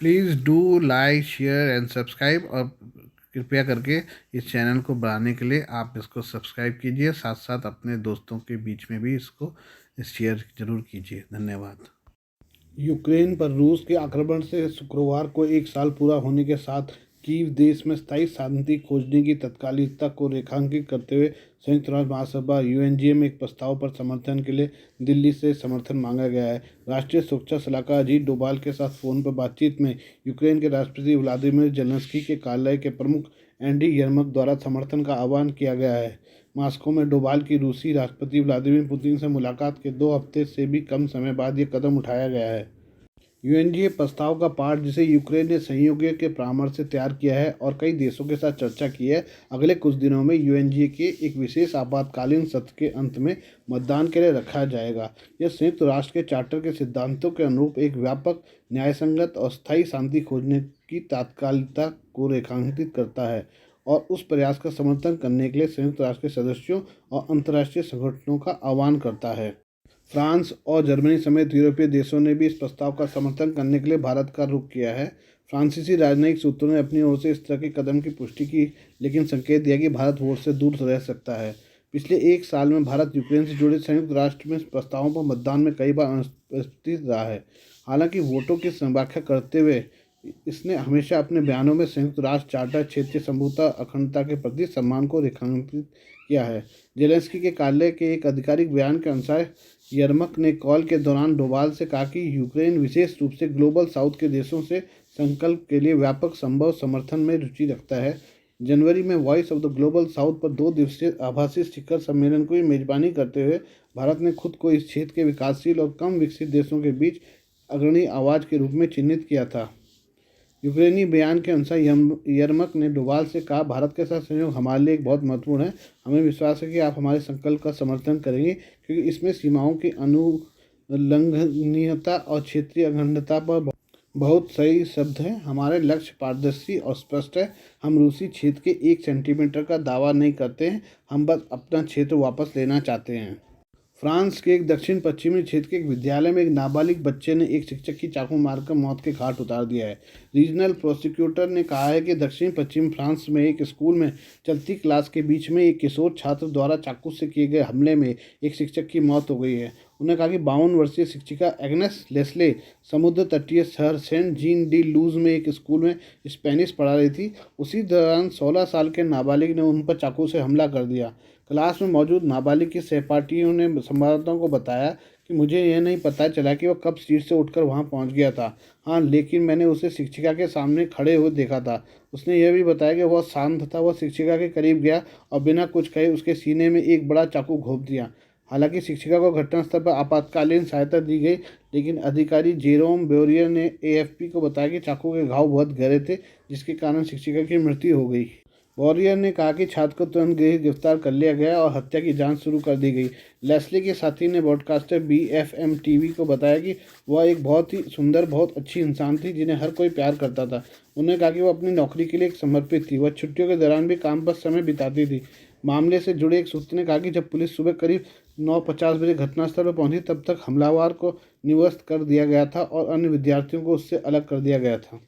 Please do like share and subscribe, और कृपया करके इस चैनल को बढ़ाने के लिए आप इसको सब्सक्राइब कीजिए, साथ साथ अपने दोस्तों के बीच में भी इसको शेयर जरूर कीजिए। धन्यवाद। यूक्रेन पर रूस के आक्रमण से शुक्रवार को एक साल पूरा होने के साथ कीव देश में स्थायी शांति खोजने की तत्कालिकता को रेखांकित करते हुए संयुक्त राष्ट्र महासभा यूएनजीए में एक प्रस्ताव पर समर्थन के लिए दिल्ली से समर्थन मांगा गया है। राष्ट्रीय सुरक्षा सलाहकार अजीत डोभाल के साथ फ़ोन पर बातचीत में यूक्रेन के राष्ट्रपति व्लादिमीर जेलेंस्की के कार्यालय के प्रमुख एंडी यर्मक द्वारा समर्थन का आह्वान किया गया है। मॉस्को में डोभाल की रूसी राष्ट्रपति व्लादिमीर पुतिन से मुलाकात के 2 हफ्ते से भी कम समय बाद ये कदम उठाया गया है। यूएनजीए प्रस्ताव का पाठ, जिसे यूक्रेन ने सहयोगियों के परामर्श से तैयार किया है और कई देशों के साथ चर्चा की है, अगले कुछ दिनों में यूएनजीए के एक विशेष आपातकालीन सत्र के अंत में मतदान के लिए रखा जाएगा। यह संयुक्त राष्ट्र के चार्टर के सिद्धांतों के अनुरूप एक व्यापक, न्यायसंगत और स्थायी शांति खोजने की तात्कालिकता को रेखांकित करता है और उस प्रयास का समर्थन करने के लिए संयुक्त राष्ट्र के सदस्यों और अंतर्राष्ट्रीय संगठनों का आह्वान करता है। फ्रांस और जर्मनी समेत यूरोपीय देशों ने भी इस प्रस्ताव का समर्थन करने के लिए भारत का रुख किया है। फ्रांसीसी राजनयिक सूत्रों ने अपनी ओर से इस तरह के कदम की पुष्टि की, लेकिन संकेत दिया कि भारत वोट से दूर रह सकता है। पिछले एक साल में भारत यूक्रेन से जुड़े संयुक्त राष्ट्र में प्रस्तावों पर मतदान में कई बार अनुपस्थित रहा है। हालांकि वोटों की व्याख्या करते हुए इसने हमेशा अपने बयानों में संयुक्त राष्ट्र चार्टर, क्षेत्रीय संभुता, अखंडता के प्रति सम्मान को रेखांकित किया है। जेलेंस्की के कार्यालय के एक आधिकारिक बयान के अनुसार यर्मक ने कॉल के दौरान डोभाल से कहा कि यूक्रेन विशेष रूप से ग्लोबल साउथ के देशों से संकल्प के लिए व्यापक संभव समर्थन में रुचि रखता है। जनवरी में voice of the global south पर 2 दिवसीय आभासी शिखर सम्मेलन की मेजबानी करते हुए भारत ने खुद को इस क्षेत्र के विकासशील और कम विकसित देशों के बीच अग्रणी आवाज़ के रूप में चिन्हित किया था। यूक्रेनी बयान के अनुसार यर्मक ने डोभाल से कहा, भारत के साथ सहयोग हमारे लिए एक बहुत महत्वपूर्ण है। हमें विश्वास है कि आप हमारे संकल्प का समर्थन करेंगे, क्योंकि इसमें सीमाओं की अनुलंघनीयता और क्षेत्रीय अखंडता पर बहुत सही शब्द हैं। हमारे लक्ष्य पारदर्शी और स्पष्ट है। हम रूसी क्षेत्र के 1 सेंटीमीटर का दावा नहीं करते हैं, हम बस अपना क्षेत्र वापस लेना चाहते हैं। फ्रांस के एक दक्षिण पश्चिमी क्षेत्र के एक विद्यालय में एक नाबालिग बच्चे ने एक शिक्षक की चाकू मारकर मौत के घाट उतार दिया है। रीजनल प्रोसिक्यूटर ने कहा है कि दक्षिण पश्चिम फ्रांस में एक स्कूल में चलती क्लास के बीच में एक किशोर छात्र द्वारा चाकू से किए गए हमले में एक शिक्षक की मौत हो गई है। उन्होंने कहा कि 52 वर्षीय शिक्षिका एग्नेस लेस्ले समुद्र तटीय शहर सेंट जीन डी लूज में एक स्कूल में स्पेनिश पढ़ा रही थी। उसी दौरान 16 साल के नाबालिग ने उन पर चाकू से हमला कर दिया। क्लास में मौजूद नाबालिग के सहपाठियों ने संवाददाताओं को बताया कि मुझे यह नहीं पता चला कि वह कब सीट से उठकर वहां पहुंच गया था। हाँ, लेकिन मैंने उसे शिक्षिका के सामने खड़े हुए देखा था। उसने यह भी बताया कि वह शांत था। वह शिक्षिका के करीब गया और बिना कुछ कहे उसके सीने में एक बड़ा चाकू घोंप दिया। हालांकि शिक्षिका को घटनास्थल पर आपातकालीन सहायता दी गई, लेकिन अधिकारी जेरोम बोरियर ने एएफपी को बताया कि चाकू के घाव बहुत गहरे थे, जिसके कारण शिक्षिका की मृत्यु हो गई। वॉरियर ने कहा कि छात्र को तुरंत गिरफ्तार कर लिया गया और हत्या की जांच शुरू कर दी गई। लेस्ली के साथी ने ब्रॉडकास्टर बीएफएम टीवी को बताया कि वह एक बहुत ही सुंदर, बहुत अच्छी इंसान थी जिन्हें हर कोई प्यार करता था। उन्होंने कहा कि वह अपनी नौकरी के लिए समर्पित थी। वह छुट्टियों के दौरान भी काम पर समय बिताती थी। मामले से जुड़े एक सूत्र ने कहा कि जब पुलिस सुबह करीब 9:50 बजे घटनास्थल पर पहुंची, तब तक हमलावर को निवस्त कर दिया गया था और अन्य विद्यार्थियों को उससे अलग कर दिया गया था।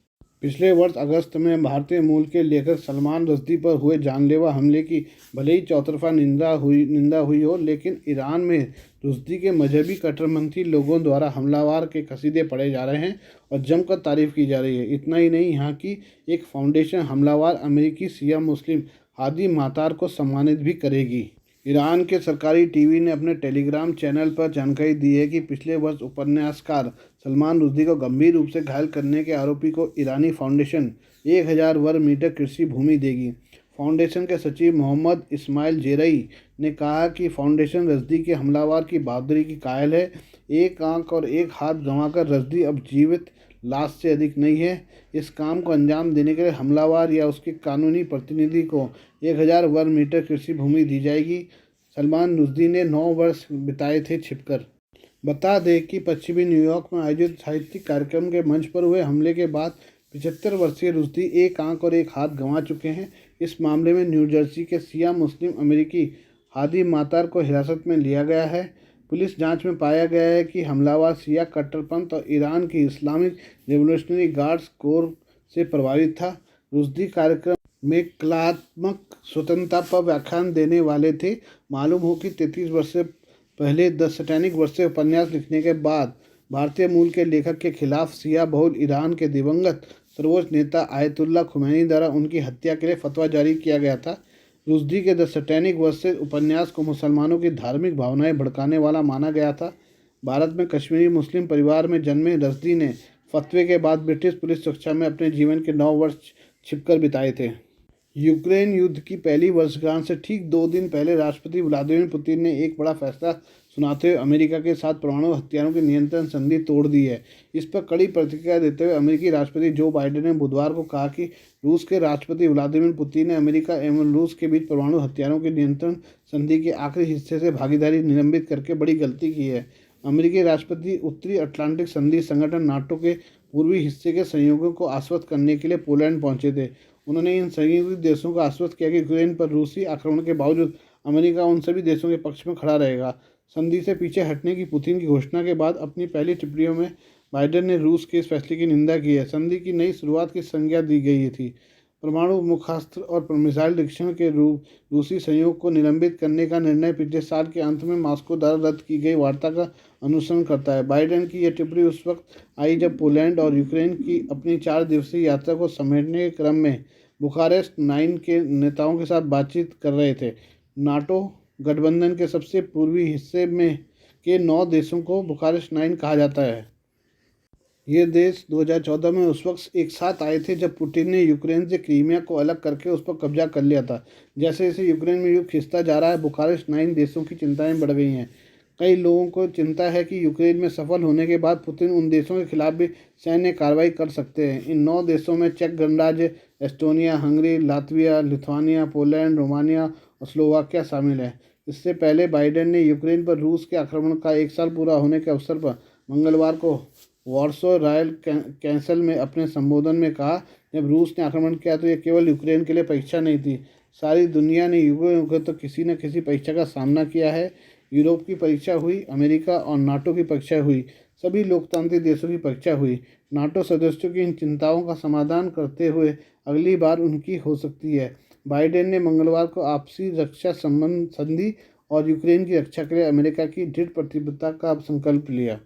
पिछले वर्ष अगस्त में भारतीय मूल के लेखक सलमान रश्दी पर हुए जानलेवा हमले की भले ही चौतरफा निंदा हुई हो, लेकिन ईरान में रश्दी के मजहबी कट्टरपंथी लोगों द्वारा हमलावर के कसीदे पढ़े जा रहे हैं और जमकर तारीफ की जा रही है। इतना ही नहीं, यहाँ की एक फाउंडेशन हमलावर अमेरिकी शिया मुस्लिम हादी मातार को सम्मानित भी करेगी। ईरान के सरकारी टीवी ने अपने टेलीग्राम चैनल पर जानकारी दी है कि पिछले वर्ष उपन्यासकार सलमान रुश्दी को गंभीर रूप से घायल करने के आरोपी को ईरानी फाउंडेशन 1000 वर्ग मीटर कृषि भूमि देगी। फाउंडेशन के सचिव मोहम्मद इस्माइल जेरई ने कहा कि फाउंडेशन रश्दी के हमलावर की बहादुरी की कायल है। एक आंख और एक हाथ गंवाकर रश्दी अब जीवित लाश से अधिक नहीं है। इस काम को अंजाम देने के लिए हमलावर या उसके कानूनी प्रतिनिधि को 1000 वर्ग मीटर कृषि भूमि दी जाएगी। सलमान रुश्दी ने 9 वर्ष बिताए थे छिपकर। बता दें कि पश्चिमी न्यूयॉर्क में आयोजित साहित्यिक कार्यक्रम के मंच पर हुए हमले के बाद 75 वर्षीय रुश्दी एक आंख और एक हाथ गंवा चुके हैं। इस मामले में न्यू जर्सी के शिया मुस्लिम अमेरिकी हादी मातार को हिरासत में लिया गया है। पुलिस जांच में पाया गया है कि हमलावर शिया कट्टरपंथ और ईरान की इस्लामिक रिवोल्यूशनरी गार्ड्स कोर से प्रभावित था। रुश्दी कार्यक्रम में कलात्मक स्वतंत्रता पर व्याख्यान देने वाले थे। मालूम हो कि 33 वर्ष से पहले द सैटेनिक वर्ष से उपन्यास लिखने के बाद भारतीय मूल के लेखक के खिलाफ शिया बहुल ईरान के दिवंगत सर्वोच्च नेता आयतुल्ला खुमैनी द्वारा उनकी हत्या के लिए फतवा जारी किया गया था। रुश्दी के द सैटेनिक वर्ष से उपन्यास को मुसलमानों की धार्मिक भावनाएं भड़काने वाला माना गया था। भारत में कश्मीरी मुस्लिम परिवार में जन्मे रुश्दी ने फतवे के बाद ब्रिटिश पुलिस सुरक्षा में अपने जीवन के 9 वर्ष छिपकर बिताए थे। यूक्रेन युद्ध की पहली वर्षगांठ से ठीक 2 दिन पहले राष्ट्रपति व्लादिमीर पुतिन ने एक बड़ा फैसला सुनाते हुए अमेरिका के साथ परमाणु हथियारों की नियंत्रण संधि तोड़ दी है। इस पर कड़ी प्रतिक्रिया देते हुए अमेरिकी राष्ट्रपति जो बाइडेन ने बुधवार को कहा कि रूस के राष्ट्रपति व्लादिमीर पुतिन ने अमेरिका एवं रूस के बीच परमाणु हथियारों के नियंत्रण संधि के आखिरी हिस्से से भागीदारी निलंबित करके बड़ी गलती की है। अमेरिकी राष्ट्रपति उत्तरी अटलांटिक संधि संगठन नाटो के पूर्वी हिस्से के सहयोगियों को आश्वस्त करने के लिए पोलैंड पहुंचे थे। उन्होंने इन सहयोगी देशों को आश्वस्त किया कि यूक्रेन पर रूसी आक्रमण के बावजूद अमेरिका उन सभी देशों के पक्ष में खड़ा रहेगा। संधि से पीछे हटने की पुतिन की घोषणा के बाद अपनी पहली टिप्पणियों में बाइडेन ने रूस के इस फैसले की निंदा की है। संधि की नई शुरुआत की संज्ञा दी गई थी। परमाणु मुखास्त्र और मिसाइल निरीक्षण के रूसी सहयोग को निलंबित करने का निर्णय पिछले साल के अंत में मॉस्को द्वारा रद्द की गई वार्ता का अनुसरण करता है। बाइडेन की यह टिप्पणी उस वक्त आई जब पोलैंड और यूक्रेन की अपनी 4 दिवसीय यात्रा को समेटने के क्रम में बुखारेस्ट 9 के नेताओं के साथ बातचीत कर रहे थे। नाटो गठबंधन के सबसे पूर्वी हिस्से में के 9 देशों को बुखारेस्ट 9 कहा जाता है। ये देश 2014 में उस वक्त एक साथ आए थे जब पुतिन ने यूक्रेन से क्रीमिया को अलग करके उस पर कब्जा कर लिया था। जैसे जैसे यूक्रेन में युद्ध खिंचता जा रहा है, बुखारेस्ट 9 देशों की चिंताएं बढ़ गई हैं। कई लोगों को चिंता है कि यूक्रेन में सफल होने के बाद पुतिन उन देशों के खिलाफ भी सैन्य कार्रवाई कर सकते हैं। इन 9 देशों में चेक गणराज्य, Estonia, Hungary, Latvia, Lithuania, Poland, Romania और स्लोवाकिया शामिल है। इससे पहले बाइडेन ने यूक्रेन पर रूस के आक्रमण का 1 साल पूरा होने के अवसर पर मंगलवार को वॉर्सो रॉयल कैसल में अपने संबोधन में कहा, जब रूस ने आक्रमण किया तो यह केवल यूक्रेन के लिए परीक्षा नहीं थी, सारी दुनिया ने युगों तो किसी न किसी परीक्षा का सामना किया है। यूरोप की परीक्षा हुई, अमेरिका और नाटो की परीक्षा हुई, सभी लोकतांत्रिक देशों की परीक्षा हुई। नाटो सदस्यों की इन चिंताओं का समाधान करते हुए अगली बार उनकी हो सकती है। बाइडेन ने मंगलवार को आपसी रक्षा संबंध संधि और यूक्रेन की रक्षा के लिए अमेरिका की दृढ़ प्रतिबद्धता का संकल्प लिया।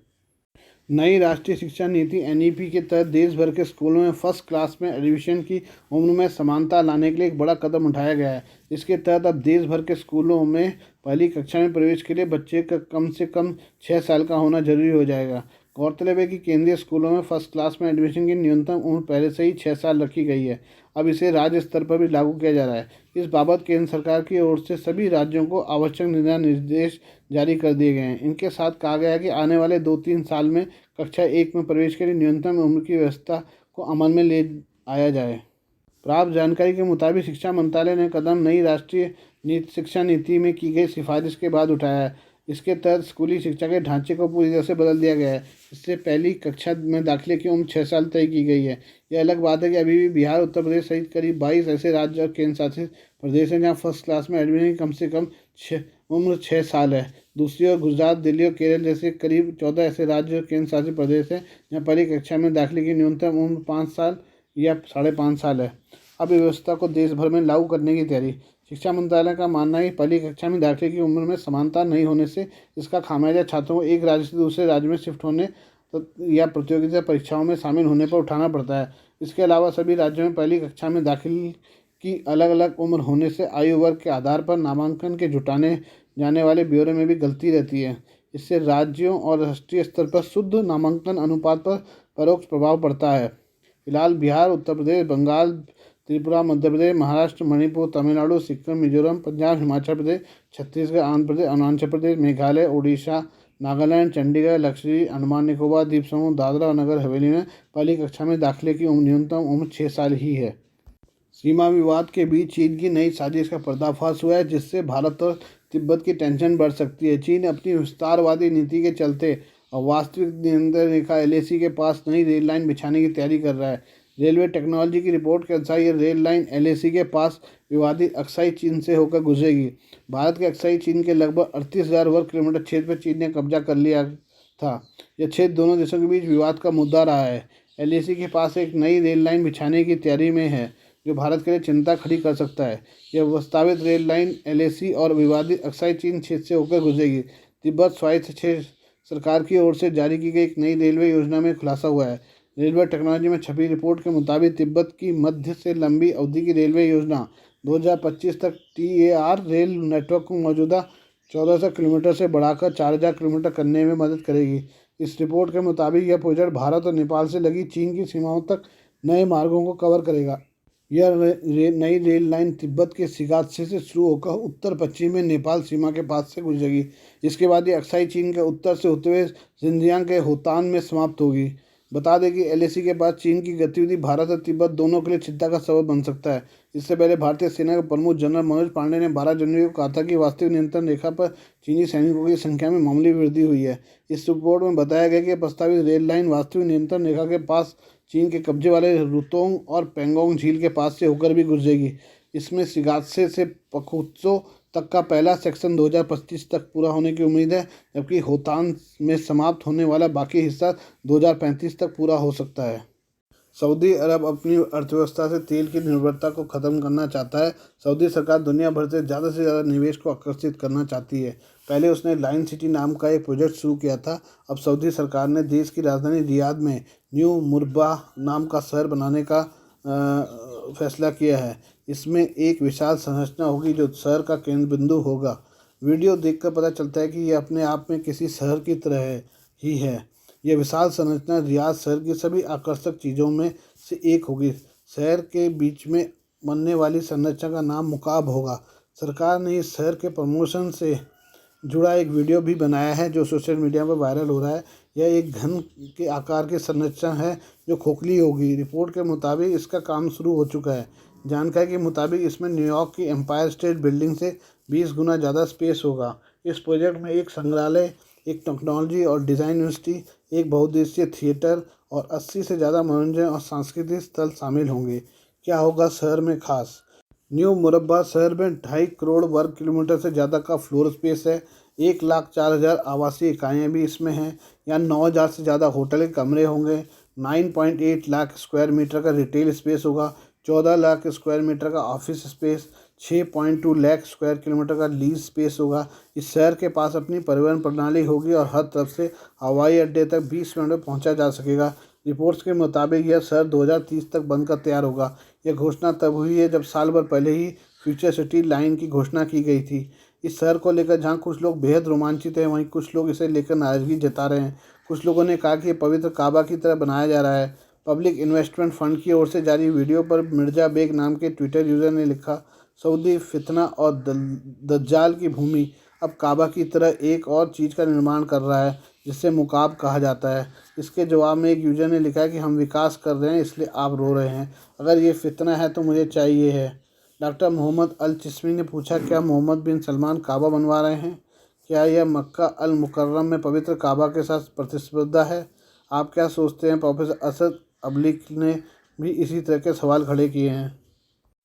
नई राष्ट्रीय शिक्षा नीति एनईपी के तहत देश भर के स्कूलों में फर्स्ट क्लास में एडमिशन की उम्र में समानता लाने के लिए एक बड़ा कदम उठाया गया है। इसके तहत अब देश भर के स्कूलों में पहली कक्षा में प्रवेश के लिए बच्चे का कम से कम 6 साल का होना जरूरी हो जाएगा। गौरतलब है कि केंद्रीय स्कूलों में फर्स्ट क्लास में एडमिशन की न्यूनतम उम्र पहले से ही 6 साल रखी गई है। अब इसे राज्य स्तर पर भी लागू किया जा रहा है। इस बाबत केंद्र सरकार की ओर से सभी राज्यों को आवश्यक निर्देश जारी कर दिए गए हैं। इनके साथ कहा गया है कि आने वाले 2-3 साल में कक्षा 1 में प्रवेश के लिए न्यूनतम उम्र की व्यवस्था को अमल में ले आया जाए। प्राप्त जानकारी के मुताबिक शिक्षा मंत्रालय ने कदम नई राष्ट्रीय शिक्षा नीति में की गई सिफारिश के बाद उठाया है। इसके तहत स्कूली शिक्षा के ढांचे को पूरी तरह से बदल दिया गया है। इससे पहली कक्षा में दाखिले की उम्र 6 साल तय की गई है। यह अलग बात है कि अभी भी बिहार, उत्तर प्रदेश सहित करीब 22 ऐसे राज्य और केंद्र शासित प्रदेश हैं जहाँ फर्स्ट क्लास में एडमिशन की कम से कम उम्र 6 साल है। दूसरी ओर गुजरात, दिल्ली और केरल जैसे करीब 14 ऐसे राज्य और केंद्र शासित प्रदेश हैं जहाँ पहली कक्षा में दाखिले की न्यूनतम उम्र 5 साल या 5.5 साल है। अब व्यवस्था को देश भर में लागू करने की तैयारी। शिक्षा मंत्रालय का मानना है कि पहली कक्षा में दाखिले की उम्र में समानता नहीं होने से इसका खामियाजा छात्रों को एक राज्य से दूसरे राज्य में शिफ्ट होने या प्रतियोगिता परीक्षाओं में शामिल होने पर उठाना पड़ता है। इसके अलावा सभी राज्यों में पहली कक्षा में दाखिल की अलग अलग उम्र होने से आयु वर्ग के आधार पर नामांकन के जुटाने जाने वाले ब्यौरे में भी गलती रहती है। इससे राज्यों और राष्ट्रीय स्तर पर शुद्ध नामांकन अनुपात पर परोक्ष प्रभाव पड़ता है। फिलहाल बिहार, उत्तर प्रदेश, बंगाल, त्रिपुरा, मध्य प्रदेश, महाराष्ट्र, मणिपुर, तमिलनाडु, सिक्किम, मिजोरम, पंजाब, हिमाचल प्रदेश, छत्तीसगढ़, आंध्र प्रदेश, अरुणाचल प्रदेश, मेघालय, उड़ीसा, नागालैंड, चंडीगढ़, लक्षद्वीप, अंडमान निकोबार द्वीप समूह, दादरा और नगर हवेली में पहली कक्षा में दाखिले की न्यूनतम उम्र 6 साल ही है। सीमा विवाद के बीच चीन की नई साजिश का पर्दाफाश हुआ है, जिससे भारत और तिब्बत की टेंशन बढ़ सकती है। चीन अपनी विस्तारवादी नीति के चलते और वास्तविक नियंत्रण रेखा एलएसी के पास नई रेल लाइन बिछाने की तैयारी कर रहा है। रेलवे टेक्नोलॉजी की रिपोर्ट के अनुसार ये रेल लाइन एलएसी के पास विवादित अक्साई चीन से होकर गुजरेगी। भारत के अक्साई चीन के लगभग 38,000 वर्ग किलोमीटर क्षेत्र पर चीन ने कब्जा कर लिया था। यह क्षेत्र दोनों देशों के बीच विवाद का मुद्दा रहा है। एलएसी के पास एक नई रेल लाइन बिछाने की तैयारी में है, जो भारत के लिए चिंता खड़ी कर सकता है। यह प्रस्तावित रेल लाइन एलएसी और विवादित अक्साई चीन क्षेत्र से होकर गुजरेगी। तिब्बत स्वायत्त क्षेत्र सरकार की ओर से जारी की गई एक नई रेलवे योजना में खुलासा हुआ है। रेलवे टेक्नोलॉजी में छपी रिपोर्ट के मुताबिक तिब्बत की मध्य से लंबी अवधि की रेलवे योजना 2025 तक टीएआर रेल नेटवर्क को मौजूदा 1400 किलोमीटर से बढ़ाकर 4000 किलोमीटर करने में मदद करेगी। इस रिपोर्ट के मुताबिक यह प्रोजेक्ट भारत और नेपाल से लगी चीन की सीमाओं तक नए मार्गों को कवर करेगा। यह नई रेल लाइन तिब्बत के सिगात्से से शुरू होकर उत्तर पश्चिम में नेपाल सीमा के पास से गुजरेगी। इसके बाद ये अक्साई चीन के उत्तर से होते हुए जिंजियांग के होतान में समाप्त होगी। बता दें कि एलएसी के बाद चीन की गतिविधि भारत और तिब्बत दोनों के लिए चिंता का सबब बन सकता है। इससे पहले भारतीय सेना के प्रमुख जनरल मनोज पांडे ने 12 जनवरी को कहा था कि वास्तविक नियंत्रण रेखा पर चीनी सैनिकों की संख्या में मामूली वृद्धि हुई है। इस रिपोर्ट में बताया गया कि प्रस्तावित रेल लाइन वास्तविक नियंत्रण रेखा के पास चीन के कब्जे वाले रुतोंग और पेंगोंग झील के पास से होकर भी गुजरेगी। इसमें सिगात्से से पखुत्सो तक का पहला सेक्शन 2025 तक पूरा होने की उम्मीद है, जबकि होतान में समाप्त होने वाला बाकी हिस्सा 2035 तक पूरा हो सकता है। सऊदी अरब अपनी अर्थव्यवस्था से तेल की निर्भरता को ख़त्म करना चाहता है। सऊदी सरकार दुनिया भर से ज़्यादा निवेश को आकर्षित करना चाहती है। पहले उसने लाइन सिटी नाम का एक प्रोजेक्ट शुरू किया था। अब सऊदी सरकार ने देश की राजधानी रियाद में न्यू मुरबा नाम का शहर बनाने का फैसला किया है। इसमें एक विशाल संरचना होगी जो शहर का केंद्र बिंदु होगा। वीडियो देखकर पता चलता है कि यह अपने आप में किसी शहर की तरह ही है। यह विशाल संरचना रियाद शहर की सभी आकर्षक चीज़ों में से एक होगी। शहर के बीच में बनने वाली संरचना का नाम मुकाब होगा। सरकार ने इस शहर के प्रमोशन से जुड़ा एक वीडियो भी बनाया है जो सोशल मीडिया पर वायरल हो रहा है। यह एक घन के आकार की संरचना है जो खोखली होगी। रिपोर्ट के मुताबिक इसका काम शुरू हो चुका है। जानकारी के मुताबिक इसमें न्यूयॉर्क की एम्पायर स्टेट बिल्डिंग से 20 गुना ज़्यादा स्पेस होगा। इस प्रोजेक्ट में एक संग्रहालय, एक टेक्नोलॉजी और डिज़ाइन यूनिवर्सिटी, एक बहुउद्देशीय थिएटर और 80 से ज़्यादा मनोरंजन और सांस्कृतिक स्थल शामिल होंगे। क्या होगा शहर में खास? न्यू मुरब्बा शहर में 2.5 करोड़ वर्ग किलोमीटर से ज़्यादा का फ्लोर स्पेस है। 1,04,000 आवासीय इकाइयाँ भी इसमें हैं। यहाँ 9,000 से ज़्यादा होटल के कमरे होंगे। 9.8 लाख स्क्वायर मीटर का रिटेल स्पेस होगा। 14 लाख स्क्वायर मीटर का office space, 6.2 lakh square kilometre का लीज स्पेस होगा। इस शहर के पास अपनी परिवहन प्रणाली होगी और हर तरफ से हवाई अड्डे तक 20 मिनट में पहुंचा जा सकेगा। रिपोर्ट्स के मुताबिक यह शहर 2030 तक बनकर तैयार होगा। यह घोषणा तब हुई है जब साल भर पहले ही फ्यूचर सिटी लाइन की घोषणा की गई थी। इस शहर को लेकर जहां कुछ लोग बेहद रोमांचित हैं, वहीं कुछ लोग इसे लेकर नाराजगी जता रहे हैं। कुछ लोगों ने कहा कि यह पवित्र काबा की तरह बनाया जा रहा है। पब्लिक इन्वेस्टमेंट फंड की ओर से जारी वीडियो पर मिर्जा बेग नाम के ट्विटर यूज़र ने लिखा, सऊदी फितना और दज्जाल की भूमि अब काबा की तरह एक और चीज़ का निर्माण कर रहा है जिसे मुकाब कहा जाता है। इसके जवाब में एक यूजर ने लिखा है कि हम विकास कर रहे हैं इसलिए आप रो रहे हैं। अगर ये फितना है तो मुझे चाहिए है। डॉक्टर मोहम्मद अल चिश्ती ने पूछा, क्या मोहम्मद बिन सलमान काबा बनवा रहे हैं? क्या यह मक्का अल मुकर्रम में पवित्र काबा के साथ प्रतिस्पर्धा है? आप क्या सोचते हैं? प्रोफेसर असद अब्लिक ने भी इसी तरह के सवाल खड़े किए हैं।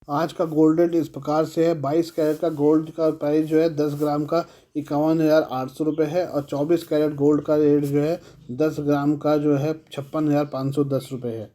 आज का गोल्ड रेट इस प्रकार से है। 22 कैरेट का गोल्ड का प्राइस जो है 10 ग्राम का 51,800 रुपये है और 24 कैरेट गोल्ड का रेट जो है 10 ग्राम का जो है 56,510 रुपये है।